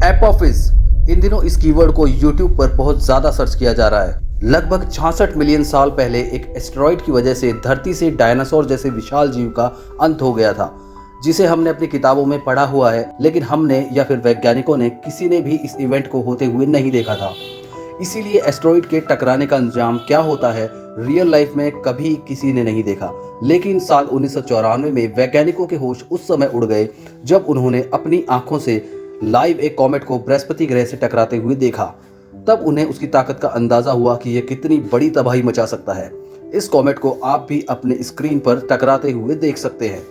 Apophis, इन दिनों इस keyword को YouTube पर बहुत ज्यादा सर्च किया जा रहा है। लगभग 66 मिलियन साल पहले एक एस्टेरॉइड की वजह से धरती से डायनासोर जैसे विशाल जीव का अंत हो गया था, जिसे हमने अपनी किताबों में पढ़ा हुआ है, लेकिन हमने या फिर वैज्ञानिकों ने किसी ने भी इस इवेंट को होते हुए नहीं देखा था। इसीलिए एस्टेरॉइड के टकराने का अंजाम क्या होता है, रियल लाइफ में कभी किसी ने नहीं देखा। लेकिन साल 1994 में वैज्ञानिकों के होश उस समय उड़ गए जब उन्होंने अपनी आंखों से लाइव एक कॉमेट को बृहस्पति ग्रह से टकराते हुए देखा। तब उन्हें उसकी ताकत का अंदाजा हुआ कि यह कितनी बड़ी तबाही मचा सकता है। इस कॉमेट को आप भी अपने स्क्रीन पर टकराते हुए देख सकते हैं।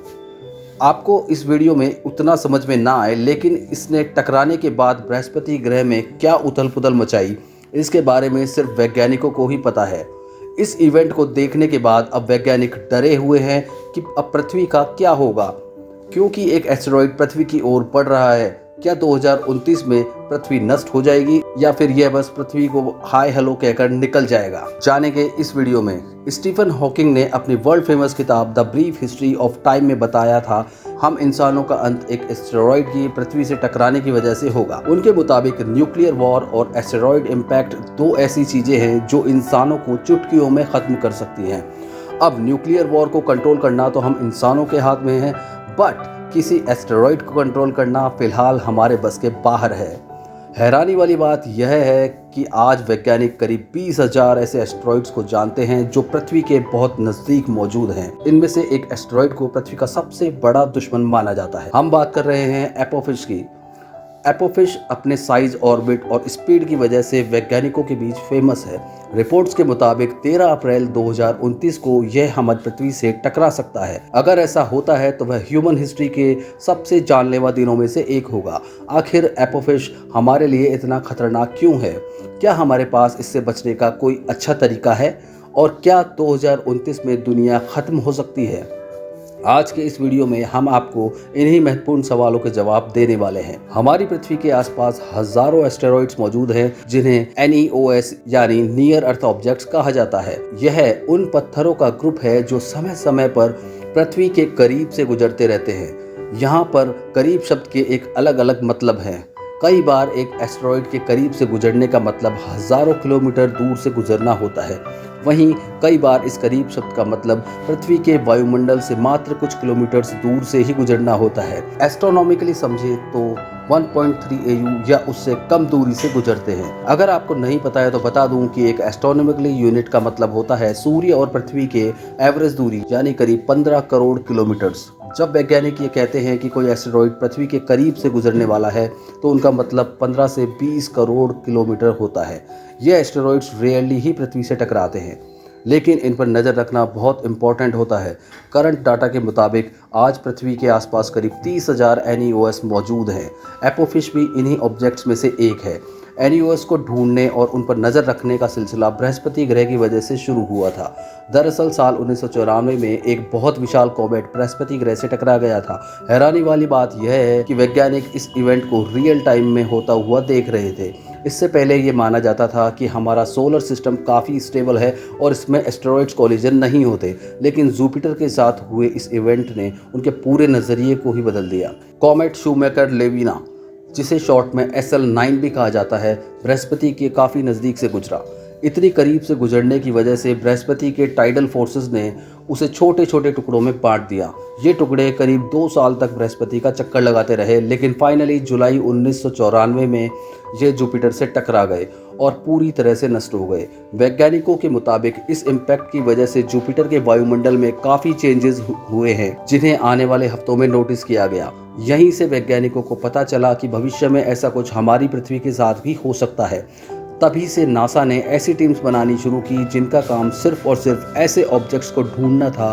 आपको इस वीडियो में उतना समझ में ना आए, लेकिन इसने टकराने के बाद बृहस्पति ग्रह में क्या उथल पुथल मचाई, इसके बारे में सिर्फ वैज्ञानिकों को ही पता है। इस इवेंट को देखने के बाद अब वैज्ञानिक डरे हुए हैं कि अब पृथ्वी का क्या होगा, क्योंकि एक एस्टेरॉइड पृथ्वी की ओर बढ़ रहा है। क्या 2029 में पृथ्वी नष्ट हो जाएगी या फिर यह बस पृथ्वी को हाय हेलो कहकर निकल जाएगा, जानेंगे इस वीडियो में। स्टीफन हॉकिंग ने अपनी वर्ल्ड फेमस किताब the brief history of time में बताया था, हम इंसानों का अंत एक एस्टेरॉइड की पृथ्वी से टकराने की वजह से होगा। उनके मुताबिक न्यूक्लियर वॉर और एस्टेरॉइड इम्पैक्ट दो ऐसी चीजें हैं जो इंसानों को चुटकियों में खत्म कर सकती हैं। अब न्यूक्लियर वॉर को कंट्रोल करना तो हम इंसानों के हाथ में है, बट किसी एस्टेरॉइड को कंट्रोल करना फिलहाल हमारे बस के बाहर है। हैरानी वाली बात यह है कि आज वैज्ञानिक करीब 20,000 ऐसे एस्टेरॉइड्स को जानते हैं जो पृथ्वी के बहुत नजदीक मौजूद हैं। इनमें से एक एस्टेरॉइड को पृथ्वी का सबसे बड़ा दुश्मन माना जाता है। हम बात कर रहे हैं एपोफिस की। एपोफिस अपने साइज, ऑर्बिट और स्पीड की वजह से वैज्ञानिकों के बीच फेमस है। रिपोर्ट्स के मुताबिक 13 अप्रैल 2029 को यह हमारी पृथ्वी से टकरा सकता है। अगर ऐसा होता है तो वह ह्यूमन हिस्ट्री के सबसे जानलेवा दिनों में से एक होगा। आखिर एपोफिस हमारे लिए इतना खतरनाक क्यों है? क्या हमारे पास इससे बचने का कोई अच्छा तरीका है? और क्या 2029 में दुनिया खत्म हो सकती है? आज के इस वीडियो में हम आपको इन्हीं महत्वपूर्ण सवालों के जवाब देने वाले हैं। हमारी पृथ्वी के आसपास हजारों एस्टेरॉइड्स मौजूद हैं, जिन्हें NEOS यानी नियर अर्थ ऑब्जेक्ट्स कहा जाता है। यह उन पत्थरों का ग्रुप है जो समय समय पर पृथ्वी के करीब से गुजरते रहते हैं। यहाँ पर करीब शब्द के एक अलग अलग मतलब हैं। कई बार एक एस्टेरॉइड के करीब से गुजरने का मतलब हजारों किलोमीटर दूर से गुजरना होता है। वहीं कई बार इस करीब शब्द का मतलब पृथ्वी के वायुमंडल से मात्र कुछ किलोमीटर दूर से ही गुजरना होता है। एस्ट्रोनॉमिकली समझे तो 1.3 AU या उससे कम दूरी से गुजरते हैं। अगर आपको नहीं पता है तो बता दूं कि एक एस्ट्रोनॉमिकली यूनिट का मतलब होता है सूर्य और पृथ्वी के एवरेज दूरी, यानी करीब 15 करोड़ किलोमीटर्स। जब वैज्ञानिक ये कहते हैं कि कोई एस्टेरॉइड पृथ्वी के करीब से गुजरने वाला है, तो उनका मतलब 15 से 20 करोड़ किलोमीटर होता है। ये एस्टेरॉइड्स रेयरली ही पृथ्वी से टकराते हैं, लेकिन इन पर नज़र रखना बहुत इंपॉर्टेंट होता है। करंट डाटा के मुताबिक आज पृथ्वी के आसपास करीब 30,000 NEOS मौजूद हैं। एपोफिस भी इन्हीं ऑब्जेक्ट्स में से एक है। NEOS को ढूंढने और उन पर नज़र रखने का सिलसिला बृहस्पति ग्रह की वजह से शुरू हुआ था। दरअसल साल 1994 में एक बहुत विशाल कॉमेट बृहस्पति ग्रह से टकरा गया था। हैरानी वाली बात यह है कि वैज्ञानिक इस इवेंट को रियल टाइम में होता हुआ देख रहे थे। इससे पहले ये माना जाता था कि हमारा सोलर सिस्टम काफ़ी स्टेबल है और इसमें एस्टेरॉइड्स कोलिजन नहीं होते, लेकिन जुपिटर के साथ हुए इस इवेंट ने उनके पूरे नज़रिए को ही बदल दिया। कॉमेट शूमेकर-लेविना, जिसे शॉर्ट में SL9 भी कहा जाता है, बृहस्पति के काफ़ी नज़दीक से गुजरा। इतनी करीब से गुजरने की वजह से बृहस्पति के टाइडल फोर्सेस ने उसे छोटे छोटे टुकड़ों में बांट दिया। ये टुकड़े करीब 2 साल तक बृहस्पति का चक्कर लगाते रहे, लेकिन फाइनली जुलाई 1994 में ये जुपिटर से टकरा गए और पूरी तरह से नष्ट हो गए। वैज्ञानिकों के मुताबिक इस इम्पैक्ट की वजह से जुपिटर के वायुमंडल में काफ़ी चेंजेस हुए हैं, जिन्हें आने वाले हफ्तों में नोटिस किया गया। यहीं से वैज्ञानिकों को पता चला कि भविष्य में ऐसा कुछ हमारी पृथ्वी के साथ भी हो सकता है। तभी से नासा ने ऐसी टीम्स बनानी शुरू की जिनका काम सिर्फ और सिर्फ ऐसे ऑब्जेक्ट्स को ढूंढना था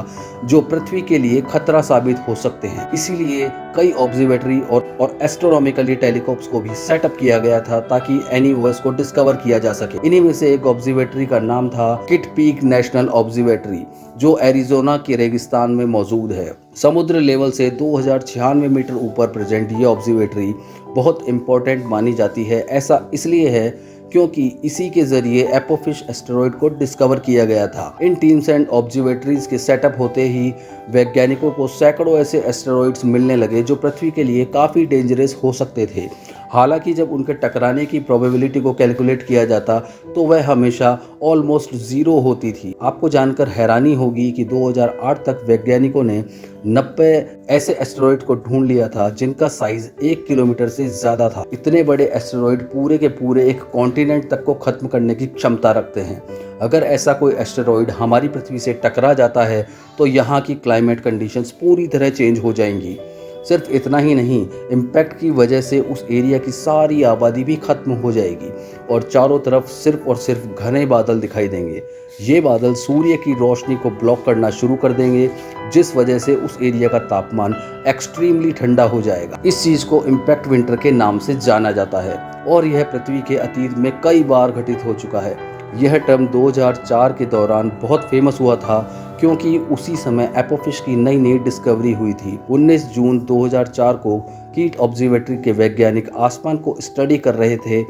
जो पृथ्वी के लिए खतरा साबित हो सकते हैं। इसीलिए कई ऑब्जर्वेटरी और एस्ट्रोनॉमिकली टेलीस्कोप्स को भी सेटअप किया गया था ताकि NEOS को डिस्कवर किया जा सके। इन्हीं में से एक ऑब्जर्वेटरी का नाम था किट पीक नेशनल ऑब्जर्वेटरी, जो एरिजोना के रेगिस्तान में मौजूद है। समुद्र लेवल से 2096 मीटर ऊपर प्रेजेंट ये ऑब्जर्वेटरी बहुत इंपॉर्टेंट मानी जाती है। ऐसा इसलिए है क्योंकि इसी के जरिए एपोफिस एस्टेरॉइड को डिस्कवर किया गया था। इन टीम्स एंड ऑब्जर्वेटरीज के सेटअप होते ही वैज्ञानिकों को सैकड़ों ऐसे एस्टेरॉइड्स मिलने लगे जो पृथ्वी के लिए काफ़ी डेंजरस हो सकते थे। हालांकि जब उनके टकराने की प्रोबेबिलिटी को कैलकुलेट किया जाता तो वह हमेशा ऑलमोस्ट ज़ीरो होती थी। आपको जानकर हैरानी होगी कि 2008 तक वैज्ञानिकों ने 90 ऐसे एस्टेरॉयड को ढूंढ लिया था जिनका साइज 1 किलोमीटर से ज़्यादा था। इतने बड़े एस्टेरॉयड पूरे के पूरे एक कॉन्टिनेंट तक को ख़त्म करने की क्षमता रखते हैं। अगर ऐसा कोई एस्टेरॉयड हमारी पृथ्वी से टकरा जाता है तो यहाँ की क्लाइमेट कंडीशंस पूरी तरह चेंज हो जाएंगी। सिर्फ इतना ही नहीं, इम्पैक्ट की वजह से उस एरिया की सारी आबादी भी खत्म हो जाएगी और चारों तरफ सिर्फ और सिर्फ घने बादल दिखाई देंगे। ये बादल सूर्य की रोशनी को ब्लॉक करना शुरू कर देंगे, जिस वजह से उस एरिया का तापमान एक्सट्रीमली ठंडा हो जाएगा। इस चीज़ को इम्पैक्ट विंटर के नाम से जाना जाता है और यह पृथ्वी के अतीत में कई बार घटित हो चुका है। यह टर्म 2004 के दौरान बहुत फेमस हुआ था क्योंकि उसी समय एपोफिश की नई डिस्कवरी हुई थी। 19 जून 2004 को कीट ऑब्जर्वेटरी के वैज्ञानिक आसमान को स्टडी कर रहे थे।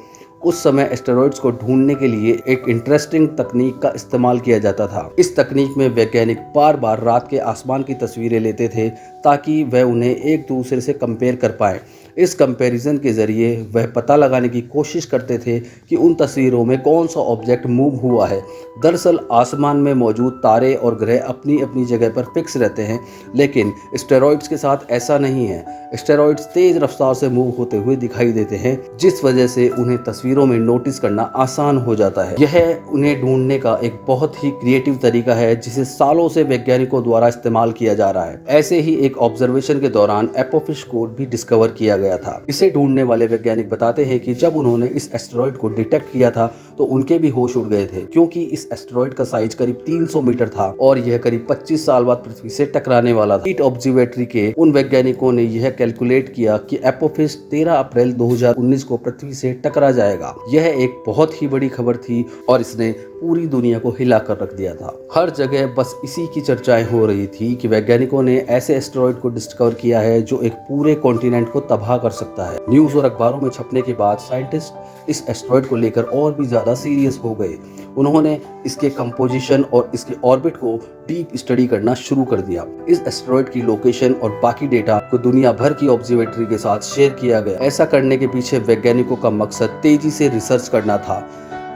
उस समय एस्टेरॉयड्स को ढूंढने के लिए एक इंटरेस्टिंग तकनीक का इस्तेमाल किया जाता था। इस तकनीक में वैज्ञानिक बार बार रात के आसमान की तस्वीरें लेते थे ताकि वह उन्हें एक दूसरे से कंपेयर कर पाएं। इस कंपैरिजन के ज़रिए वह पता लगाने की कोशिश करते थे कि उन तस्वीरों में कौन सा ऑब्जेक्ट मूव हुआ है। दरअसल आसमान में मौजूद तारे और ग्रह अपनी अपनी जगह पर फिक्स रहते हैं, लेकिन एस्टेरॉयड्स के साथ ऐसा नहीं है। एस्टेरॉयड्स तेज़ रफ्तार से मूव होते हुए दिखाई देते हैं, जिस वजह से उन्हें तस्वीरों में नोटिस करना आसान हो जाता है। यह उन्हें ढूंढने का एक बहुत ही क्रिएटिव तरीका है जिसे सालों से वैज्ञानिकों द्वारा इस्तेमाल किया जा रहा है। ऐसे ही एक ऑब्जर्वेशन के दौरान एपोफिश को भी डिस्कवर किया गया था। इसे ढूंढने वाले वैज्ञानिक बताते हैं कि जब उन्होंने इस एस्टेरॉयड को डिटेक्ट किया था तो उनके भी होश उड़ गए थे, क्योंकि इस एस्टेरॉयड का साइज करीब 300 मीटर था और यह करीब 25 साल बाद पृथ्वी से टकराने वाला था। कीट ऑब्जर्वेटरी के उन वैज्ञानिकों ने यह कैलकुलेट किया कि एपोफिश 13 अप्रैल 2019 को पृथ्वी से टकरा जाएगा। यह एक बहुत ही बड़ी खबर थी और इसने पूरी दुनिया को हिला कर रख दिया था। हर जगह बस इसी की चर्चाएं हो रही थी कि वैज्ञानिकों ने ऐसे एस्टेरॉयड को डिस्कवर किया है जो एक पूरे कॉन्टिनेंट को तबाह कर सकता है। न्यूज़ और अखबारों में छपने के बाद साइंटिस्ट इस एस्टेरॉयड को लेकर और भी ज़्यादा सीरियस हो गए। उन्होंने इसके कंपोजिशन और इसके ऑर्बिट को डीप स्टडी करना शुरू कर दिया। इस एस्टेरॉयड की लोकेशन और बाकी डेटा को दुनिया भर की ऑब्जर्वेटरी के साथ शेयर किया गया। ऐसा करने के पीछे वैज्ञानिकों का मकसद तेजी से रिसर्च करना था।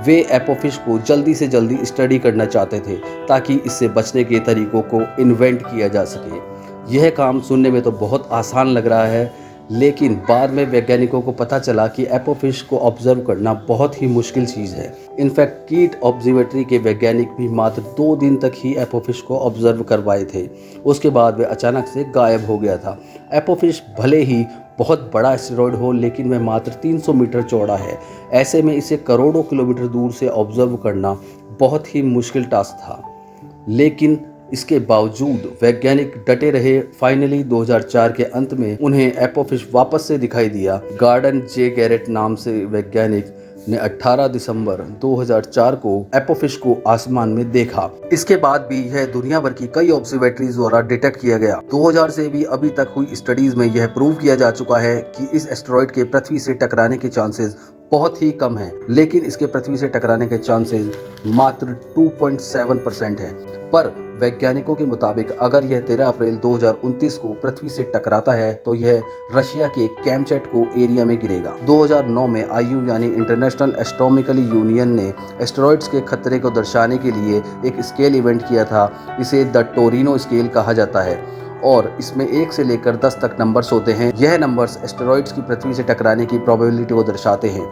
वे एपोफिश को जल्दी से जल्दी स्टडी करना चाहते थे ताकि इससे बचने के तरीकों को इन्वेंट किया जा सके। यह काम सुनने में तो बहुत आसान लग रहा है, लेकिन बाद में वैज्ञानिकों को पता चला कि एपोफिश को ऑब्जर्व करना बहुत ही मुश्किल चीज़ है। इनफैक्ट कीट ऑब्जर्वेटरी के वैज्ञानिक भी मात्र 2 दिन तक ही एपोफिश को ऑब्जर्व करवाए थे। उसके बाद वह अचानक से गायब हो गया था। एपोफिश भले ही बहुत बड़ा एस्टेरॉयड हो, लेकिन वह मात्र 300 मीटर चौड़ा है। ऐसे में इसे करोड़ों किलोमीटर दूर से ऑब्जर्व करना बहुत ही मुश्किल टास्क था, लेकिन इसके बावजूद वैज्ञानिक डटे रहे। फाइनली 2004 के अंत में उन्हें एपोफिश वापस से दिखाई दिया। गॉर्डन जे गैरेट नाम से वैज्ञानिक ने 18 दिसंबर 2004 को एपोफिश को आसमान में देखा। इसके बाद भी यह दुनिया भर की कई ऑब्जर्वेटरीज द्वारा डिटेक्ट किया गया। 2000 से भी अभी तक हुई स्टडीज में यह प्रूव किया जा चुका है कि इस एस्टेरॉयड के पृथ्वी से टकराने के चांसेस बहुत ही कम है, लेकिन इसके पृथ्वी से टकराने के चांसेस मात्र 2.7% है। पर वैज्ञानिकों के मुताबिक अगर यह 13 अप्रैल 2029 को पृथ्वी से टकराता है तो यह रशिया के कैमचैटको एरिया में गिरेगा। 2009 में आईयू यानी इंटरनेशनल एस्ट्रोनॉमिकल यूनियन ने एस्टेरॉयड्स के खतरे को दर्शाने के लिए एक स्केल इवेंट किया था। इसे द टोरिनो स्केल कहा जाता है और इसमें 1 से लेकर 10 तक नंबर्स होते हैं। यह नंबर्स एस्टेरॉयड्स की पृथ्वी से टकराने की प्रोबेबिलिटी को दर्शाते हैं।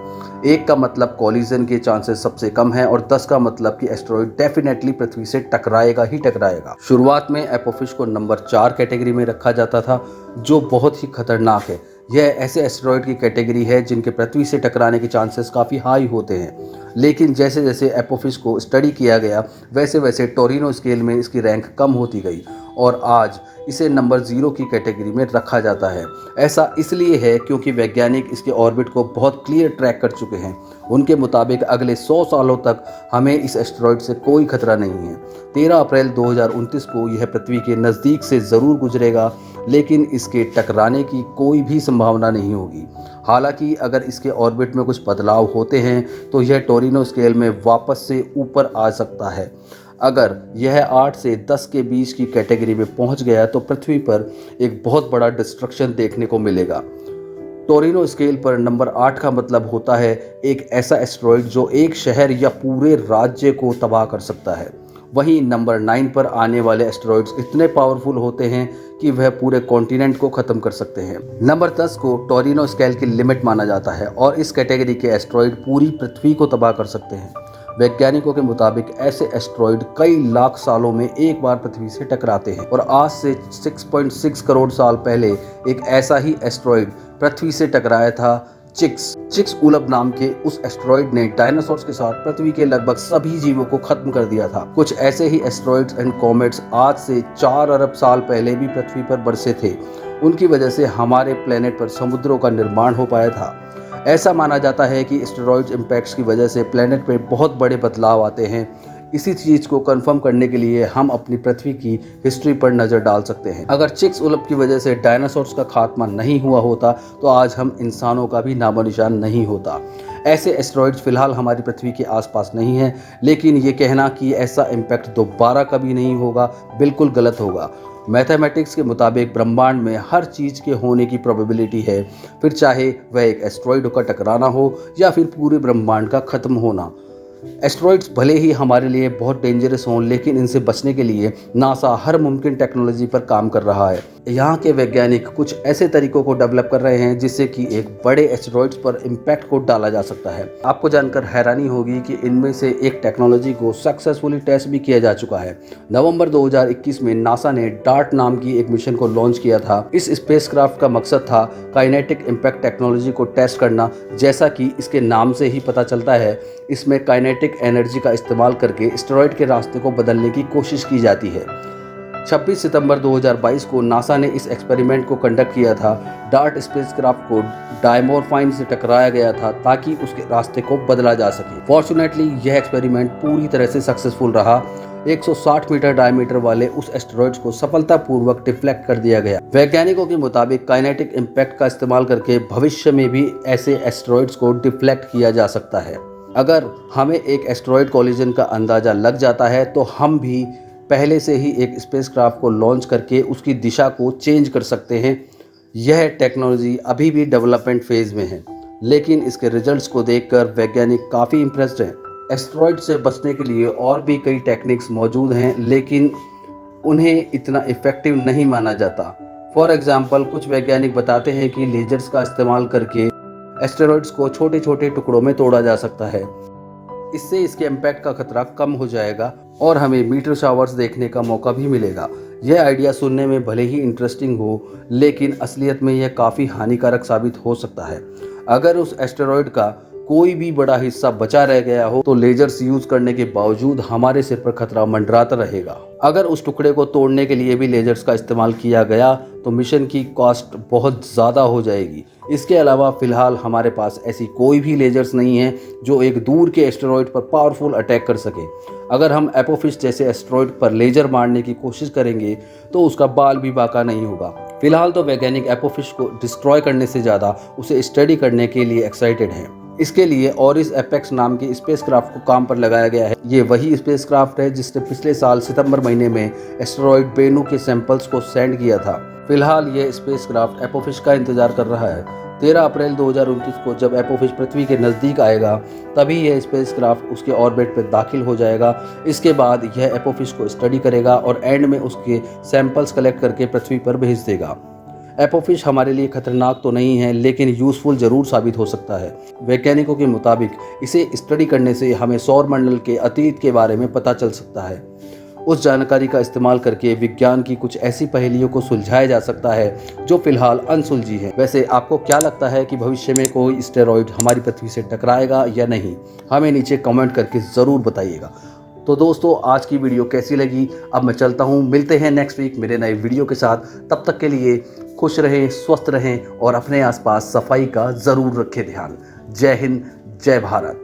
1 का मतलब कॉलिजन के चांसेस सबसे कम है और 10 का मतलब कि एस्टेरॉयड डेफिनेटली पृथ्वी से टकराएगा ही टकराएगा। शुरुआत में एपोफिश को नंबर 4 कैटेगरी में रखा जाता था, जो बहुत ही खतरनाक है। यह ऐसे एस्टेरॉयड की कैटेगरी है जिनके पृथ्वी से टकराने के चांसेस काफ़ी हाई होते हैं, लेकिन जैसे जैसे एपोफिश को स्टडी किया गया वैसे वैसे टोरिनो स्केल में इसकी रैंक कम होती गई और आज इसे नंबर 0 की कैटेगरी में रखा जाता है। ऐसा इसलिए है क्योंकि वैज्ञानिक इसके ऑर्बिट को बहुत क्लियर ट्रैक कर चुके हैं। उनके मुताबिक अगले 100 सालों तक हमें इस एस्टेरॉयड से कोई खतरा नहीं है। 13 अप्रैल 2029 को यह पृथ्वी के नज़दीक से ज़रूर गुजरेगा, लेकिन इसके टकराने की कोई भी संभावना नहीं होगी। हालांकि अगर इसके ऑर्बिट में कुछ बदलाव होते हैं तो यह टोरिनो स्केल में वापस से ऊपर आ सकता है। अगर यह 8 से 10 के बीच की कैटेगरी में पहुंच गया तो पृथ्वी पर एक बहुत बड़ा डिस्ट्रक्शन देखने को मिलेगा। टोरिनो स्केल पर नंबर 8 का मतलब होता है एक ऐसा एस्टेरॉयड जो एक शहर या पूरे राज्य को तबाह कर सकता है। वहीं नंबर 9 पर आने वाले एस्टेरॉयड्स इतने पावरफुल होते हैं कि वह पूरे कॉन्टिनेंट को ख़त्म कर सकते हैं। नंबर 10 को टोरिनो स्केल की लिमिट माना जाता है और इस कैटेगरी के एस्टेरॉयड पूरी पृथ्वी को तबाह कर सकते हैं। वैज्ञानिकों के मुताबिक ऐसे एस्टेरॉयड कई लाख सालों में एक बार पृथ्वी से टकराते हैं और आज से 6.6 करोड़ साल पहले एक ऐसा ही एस्टेरॉयड पृथ्वी से टकराया था। चिक्स उल्ब नाम के उस एस्टेरॉयड ने डायनासोर्स के साथ पृथ्वी के लगभग सभी जीवों को खत्म कर दिया था। कुछ ऐसे ही एस्टेरॉयड्स एंड कॉमेट्स आज से 4 अरब साल पहले भी पृथ्वी पर बरसे थे। उनकी वजह से हमारे प्लेनेट पर समुद्रों का निर्माण हो पाया था। ऐसा माना जाता है कि एस्टेरॉयड इम्पैक्ट्स की वजह से प्लेनेट पर बहुत बड़े बदलाव आते हैं। इसी चीज़ को कंफर्म करने के लिए हम अपनी पृथ्वी की हिस्ट्री पर नज़र डाल सकते हैं। अगर चिक्स उल्ब की वजह से डायनासोर्स का खात्मा नहीं हुआ होता तो आज हम इंसानों का भी नामो निशान नहीं होता। ऐसे एस्टेरॉयड्स फिलहाल हमारी पृथ्वी के आसपास नहीं हैं, लेकिन ये कहना कि ऐसा इम्पैक्ट दोबारा कभी नहीं होगा बिल्कुल गलत होगा। मैथमेटिक्स के मुताबिक ब्रह्मांड में हर चीज़ के होने की प्रोबेबिलिटी है, फिर चाहे वह एक एस्टेरॉयड का टकराना हो या फिर पूरे ब्रह्मांड का ख़त्म होना। एस्टेरॉयड्स भले ही हमारे लिए बहुत डेंजरस हों, लेकिन इनसे बचने के लिए नासा हर मुमकिन टेक्नोलॉजी पर काम कर रहा है। यहाँ के वैज्ञानिक कुछ ऐसे तरीकों को डेवलप कर रहे हैं जिससे कि एक बड़े एस्टेरॉयड्स पर इम्पैक्ट को डाला जा सकता है। आपको जानकर हैरानी होगी कि इनमें से एक टेक्नोलॉजी को सक्सेसफुली टेस्ट भी किया जा चुका है। नवंबर 2021 में नासा ने डार्ट नाम की एक मिशन को लॉन्च किया था। इस स्पेसक्राफ्ट का मकसद था काइनेटिक इम्पैक्ट टेक्नोलॉजी को टेस्ट करना। जैसा कि इसके नाम से ही पता चलता है, इसमें काइनेटिक एनर्जी का इस्तेमाल करके एस्टेरॉयड के रास्ते को बदलने की कोशिश की जाती है। 26 सितंबर 2022 को नासा ने इस एक्सपेरिमेंट को कंडक्ट किया था। डार्ट स्पेसक्राफ्ट को डायमोरफाइन से टकराया गया था ताकि उसके रास्ते को बदला जा सके। फॉर्चुनेटली यह एक्सपेरिमेंट पूरी तरह से सक्सेसफुल रहा। 160 मीटर डायमीटर वाले उस एस्टेरॉयड को सफलतापूर्वक डिफ्लेक्ट कर दिया गया। वैज्ञानिकों के मुताबिक काइनेटिक इम्पैक्ट का इस्तेमाल करके भविष्य में भी ऐसे एस्टेरॉयड्स को डिफ्लेक्ट किया जा सकता है। अगर हमें एक एस्टेरॉयड कोलिजन का अंदाज़ा लग जाता है तो हम भी पहले से ही एक स्पेसक्राफ्ट को लॉन्च करके उसकी दिशा को चेंज कर सकते हैं। यह टेक्नोलॉजी अभी भी डेवलपमेंट फेज़ में है, लेकिन इसके रिजल्ट्स को देखकर वैज्ञानिक काफ़ी इम्प्रेस्ड हैं। एस्टेरॉयड से बचने के लिए और भी कई टेक्निक्स मौजूद हैं, लेकिन उन्हें इतना इफ़ेक्टिव नहीं माना जाता। फॉर एग्ज़ाम्पल, कुछ वैज्ञानिक बताते हैं कि लेजर्स का इस्तेमाल करके एस्टेरॉयड्स को छोटे छोटे टुकड़ों में तोड़ा जा सकता है। इससे इसके इम्पैक्ट का खतरा कम हो जाएगा और हमें मीटर शावर्स देखने का मौका भी मिलेगा। यह आइडिया सुनने में भले ही इंटरेस्टिंग हो, लेकिन असलियत में यह काफ़ी हानिकारक साबित हो सकता है। अगर उस एस्टेरॉयड का कोई भी बड़ा हिस्सा बचा रह गया हो तो लेजर्स यूज करने के बावजूद हमारे सिर पर खतरा मंडराता रहेगा। अगर उस टुकड़े को तोड़ने के लिए भी लेजर्स का इस्तेमाल किया गया तो मिशन की कॉस्ट बहुत ज़्यादा हो जाएगी। इसके अलावा फ़िलहाल हमारे पास ऐसी कोई भी लेजर्स नहीं है जो एक दूर के एस्टेरॉयड पर पावरफुल अटैक कर सके। अगर हम एपोफिस जैसे एस्टेरॉयड पर लेजर मारने की कोशिश करेंगे तो उसका बाल भी बाका नहीं होगा। फिलहाल तो वैज्ञानिक एपोफिस को डिस्ट्रॉय करने से ज़्यादा उसे स्टडी करने के लिए एक्साइटेड हैं। इसके लिए ऑरिस एपेक्स नाम के स्पेसक्राफ्ट को काम पर लगाया गया है। ये वही स्पेसक्राफ्ट है जिसने पिछले साल सितंबर महीने में एस्टेरॉयड बेनू के सैंपल्स को सेंड किया था। फिलहाल ये स्पेसक्राफ्ट एपोफिस का इंतजार कर रहा है। 13 अप्रैल 2029 को जब एपोफिस पृथ्वी के नज़दीक आएगा तभी यह स्पेसक्राफ्ट उसके ऑर्बिट पर दाखिल हो जाएगा। इसके बाद यह एपोफिस को स्टडी करेगा और एंड में उसके सैंपल्स कलेक्ट करके पृथ्वी पर भेज देगा। एपोफिस हमारे लिए खतरनाक तो नहीं है, लेकिन यूज़फुल ज़रूर साबित हो सकता है। वैज्ञानिकों के मुताबिक इसे स्टडी करने से हमें सौरमंडल के अतीत के बारे में पता चल सकता है। उस जानकारी का इस्तेमाल करके विज्ञान की कुछ ऐसी पहेलियों को सुलझाया जा सकता है जो फिलहाल अनसुलझी है। वैसे आपको क्या लगता है कि भविष्य में कोई एस्टेरॉयड हमारी पृथ्वी से टकराएगा या नहीं? हमें नीचे कमेंट करके ज़रूर बताइएगा। तो दोस्तों, आज की वीडियो कैसी लगी? अब मैं चलता हूँ, मिलते हैं नेक्स्ट वीक मेरे नए वीडियो के साथ। तब तक के लिए खुश रहें, स्वस्थ रहें और अपने आसपास सफाई का ज़रूर रखें ध्यान। जय हिंद, जय भारत।